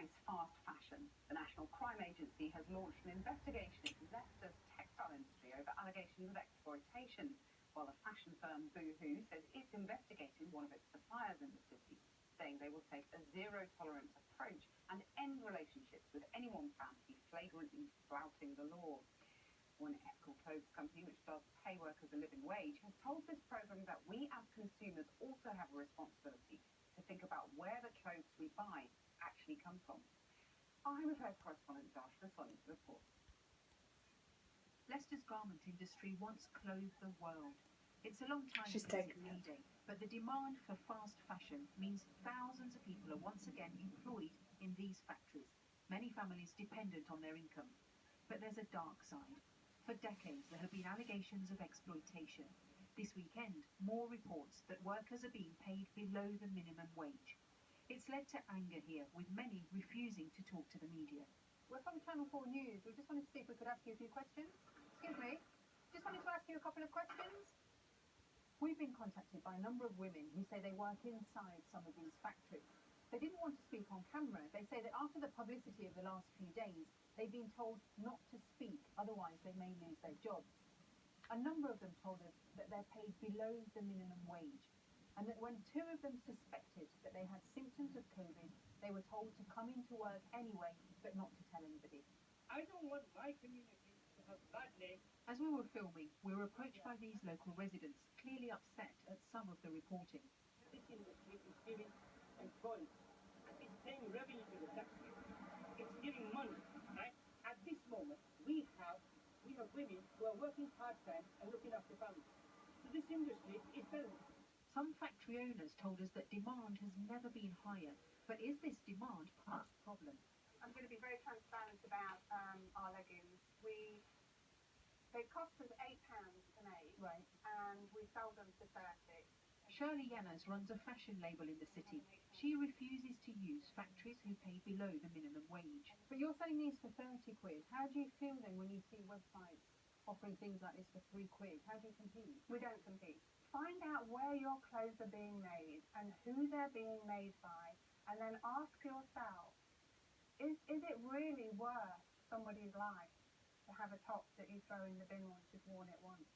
price fast fashion. The National Crime Agency has launched an investigation into Leicester's textile industry over allegations of exploitation, while the fashion firm Boohoo says it's investigating one of its suppliers in the city, saying they will take a zero-tolerance approach and end relationships with anyone found to be flagrantly flouting the law. One ethical clothes company, which does pay workers a living wage, has told this programme that we as consumers also have a responsibility to think about where the clothes we buy actually come from. I'm affairs correspondent Soni reports. Leicester's garment industry once clothed the world. It's a long time since its heyday, but the demand for fast fashion means thousands of people are once again employed in these factories, many families dependent on their income. But there's a dark side. For decades, there have been allegations of exploitation. This weekend, more reports that workers are being paid below the minimum wage. It's led to anger here, with many refusing to talk to the media. We're from Channel 4 News. We just wanted to see if we could ask you a few questions. Excuse me. Just wanted to ask you a couple of questions. We've been contacted by a number of women who say they work inside some of these factories. They didn't want to speak on camera. They say that after the publicity of the last few days, they've been told not to speak, otherwise they may lose their jobs. A number of them told us that they're paid below the minimum wage, and that when two of them suspected that they had symptoms of COVID, they were told to come into work anyway, but not to tell anybody. I don't want my community to have bad name. As we were filming, we were approached by these local residents, clearly upset at some of the reporting. This industry is giving employees, it's paying revenue to the taxpayer, it's giving money, right? At this moment, we have women who are working part-time and looking after families. So this industry is failing. Some factory owners told us that demand has never been higher, but is this demand part of the problem? I'm going to be very transparent about our leggings. They cost us £8 to make, right, and we sell them for 30. Shirley Yanez runs a fashion label in the city. She refuses to use factories who pay below the minimum wage. But you're selling these for 30 quid. How do you feel then when you see websites offering things like this for 3 quid? How do you compete? We don't compete. Find out where your clothes are being made and who they're being made by, and then ask yourself, is it really worth somebody's life to have a top that you throw in the bin once you've worn it once?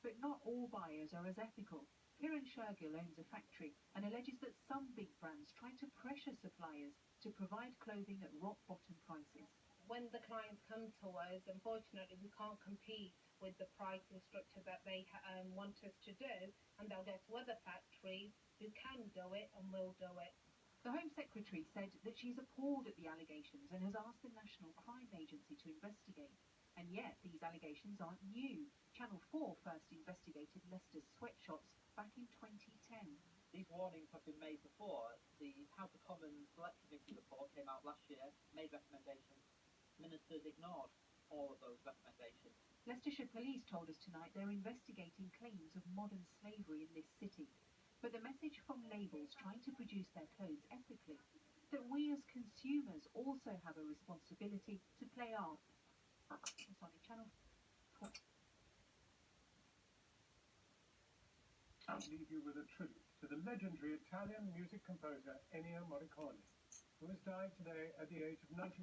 But not all buyers are as ethical. Kiran Shergill owns a factory and alleges that some big brands try to pressure suppliers to provide clothing at rock-bottom prices. When the clients come to us, unfortunately, we can't compete with the pricing structure that they want us to do, and they'll go to other factories who can do it and will do it. The Home Secretary said that she's appalled at the allegations and has asked the National Crime Agency to investigate. And yet, these allegations aren't new. Channel 4 first investigated Leicester's sweatshops back in 2010. These warnings have been made before. The House of Commons Select Committee report came out last year, made recommendations. Ministers ignored all of those recommendations. Leicestershire Police told us tonight they're investigating claims of modern slavery in this city. But the message from labels trying to produce their clothes ethically, that we as consumers also have a responsibility to play our Soni Channel 4. I'll leave you with a tribute to the legendary Italian music composer Ennio Morricone, who has died today at the age of 91.